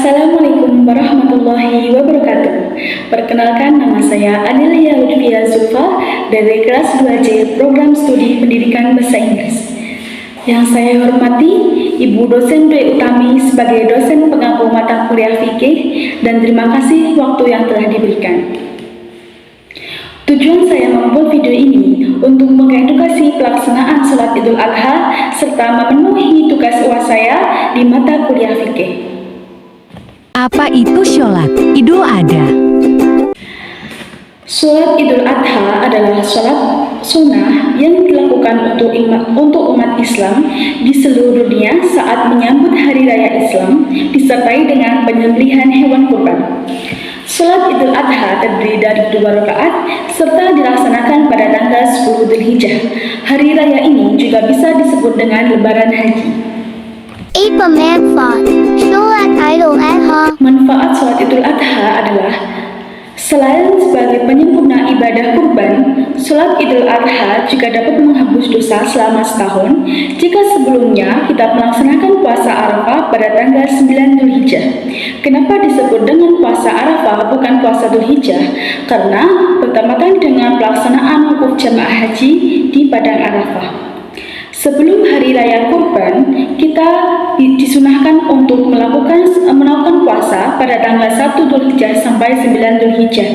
Assalamualaikum warahmatullahi wabarakatuh. Perkenalkan, nama saya Adelia Lutfia Zulfa dari kelas 2C Program Studi Pendidikan Bahasa Inggris. Yang saya hormati Ibu Dosen Dwi Utami sebagai dosen pengampu mata kuliah fikih, dan terima kasih waktu yang telah diberikan. Tujuan saya membuat video ini untuk mengedukasi pelaksanaan sholat Idul Adha serta memenuhi tugas UAS saya di mata kuliah fikih. Apa itu sholat Idul Adha? Sholat Idul Adha adalah sholat sunnah yang dilakukan untuk umat Islam di seluruh dunia saat menyambut Hari Raya Islam disertai dengan penyembelihan hewan kurban. Sholat Idul Adha terdiri dari 2 rakaat serta dilaksanakan pada tanggal 10 Dzulhijjah. Hari raya ini juga bisa disebut dengan Lebaran Haji. Manfaat sholat Idul Adha adalah selain sebagai penyempurna ibadah kurban, sholat Idul Adha juga dapat menghapus dosa selama setahun jika sebelumnya kita melaksanakan puasa Arafah pada tanggal 9 Dzulhijjah. Kenapa disebut dengan puasa Arafah bukan puasa Dzulhijjah? Karena bertepatan dengan pelaksanaan wukuf jamaah haji di Padang Arafah. Sebelum hari raya kurban, kita disunahkan untuk melakukan puasa pada tanggal 1 Dzulhijjah sampai 9 Dzulhijjah.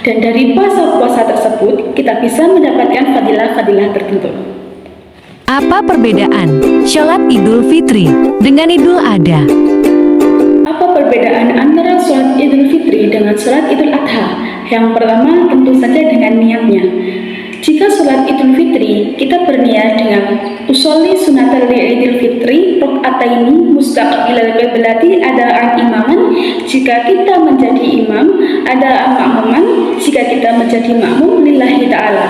Dan dari puasa-puasa tersebut, kita bisa mendapatkan fadilah-fadilah tertentu. Apa perbedaan sholat Idul Fitri dengan Idul Adha? Apa perbedaan antara sholat Idul Fitri dengan sholat Idul Adha? Yang pertama tentu saja dengan niatnya. Jika sholat Idul Fitri, kita berniat dengan usolli sunatal Idul Fitri rok'ataini mustaqbilal qiblati adaan imaman. Jika kita menjadi imam, adaan makmuman. Jika kita menjadi makmum, lillahi ta'ala.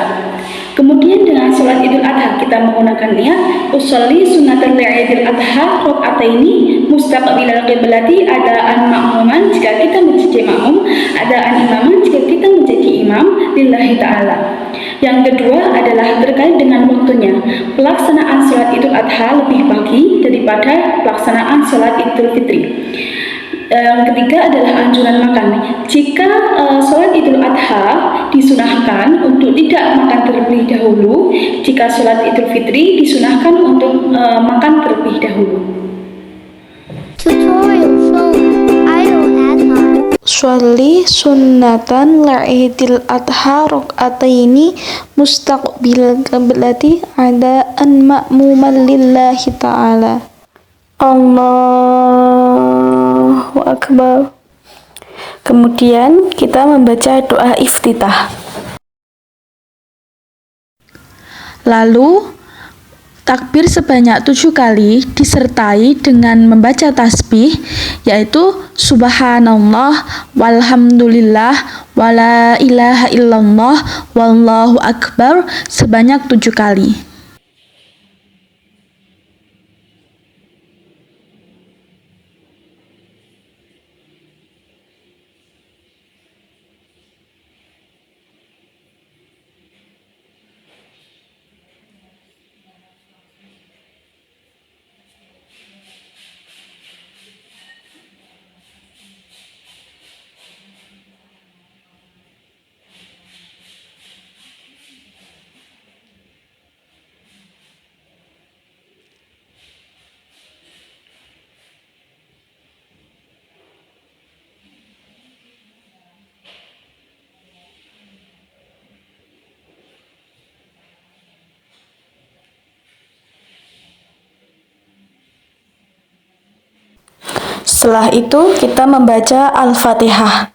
Kemudian dengan sholat Idul Adha kita menggunakan niat usolli sunatal Idul Adha rok'ataini mustaqbilal qiblati adaan makmuman. Jika kita menjadi makmum, adaan imaman. Jika kita menjadi imam, lillahi ta'ala. Yang kedua adalah terkait dengan waktunya. Pelaksanaan sholat Idul Adha lebih pagi daripada pelaksanaan sholat Idul Fitri. Yang ketiga adalah anjuran makan. Jika sholat Idul Adha disunahkan untuk tidak makan terlebih dahulu, jika sholat Idul Fitri disunahkan untuk makan terlebih dahulu. Sholli sunnatan la'idil adha rok'ataini mustaqbil qiblati adaan ma'muman lillahi ta'ala. Allahu Akbar. Kemudian kita membaca doa iftitah. Lalu takbir sebanyak 7 kali disertai dengan membaca tasbih, yaitu subhanallah walhamdulillah wala ilaha illallah wallahu akbar sebanyak 7 kali. Setelah itu kita membaca Al-Fatihah.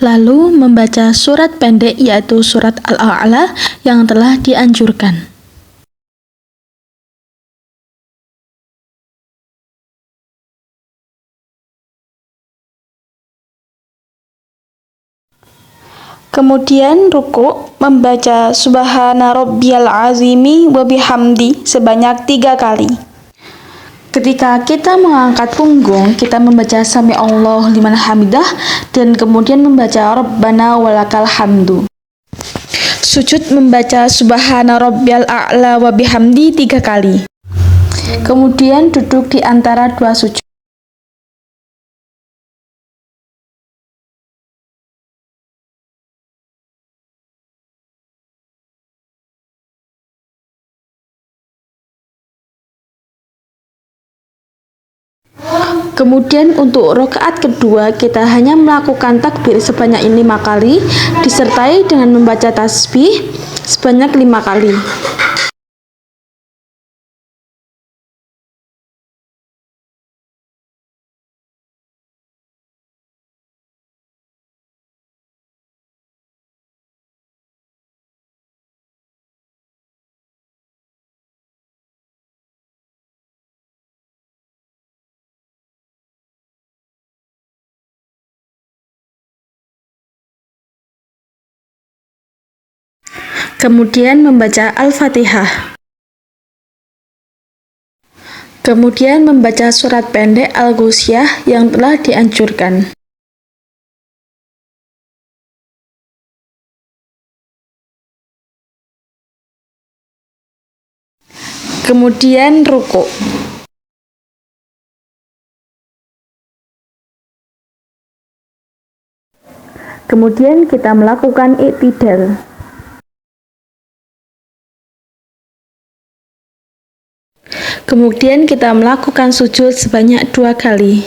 Lalu membaca surat pendek yaitu surat Al-A'la yang telah dianjurkan. Kemudian ruku, membaca Subhana Rabbiyal Azimi wa bihamdi sebanyak 3 kali. Ketika kita mengangkat punggung, kita membaca Sami Allah liman hamidah dan kemudian membaca Rabbana walakal hamdu. Sujud membaca Subhana Rabbiyal A'la wa bihamdi 3 kali. Kemudian duduk di antara dua sujud. Kemudian untuk rakaat kedua kita hanya melakukan takbir sebanyak 5 kali disertai dengan membaca tasbih sebanyak 5 kali. Kemudian membaca Al-Fatihah. Kemudian membaca surat pendek Al-Ghasyiyah yang telah dianjurkan. Kemudian rukuk. Kemudian kita melakukan i'tidal. Kemudian kita melakukan sujud sebanyak 2 kali.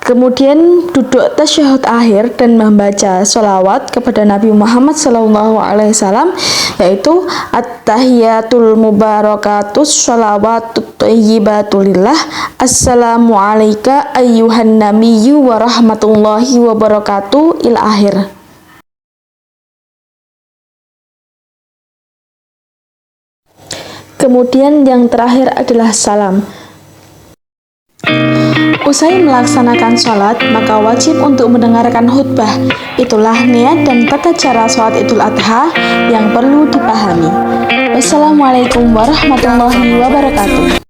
Kemudian duduk tasyahud akhir dan membaca sholawat kepada Nabi Muhammad SAW, yaitu at-tahiyatul mubarakatus sholawatut thayyibatulillah assalamu alayka ayyuhan nabiyyu wa rahmatullahi wa barakatuh ila akhir. Kemudian yang terakhir adalah salam. Usai melaksanakan sholat, maka wajib untuk mendengarkan khutbah. Itulah niat dan tata cara sholat Idul Adha yang perlu dipahami. Wassalamualaikum warahmatullahi wabarakatuh.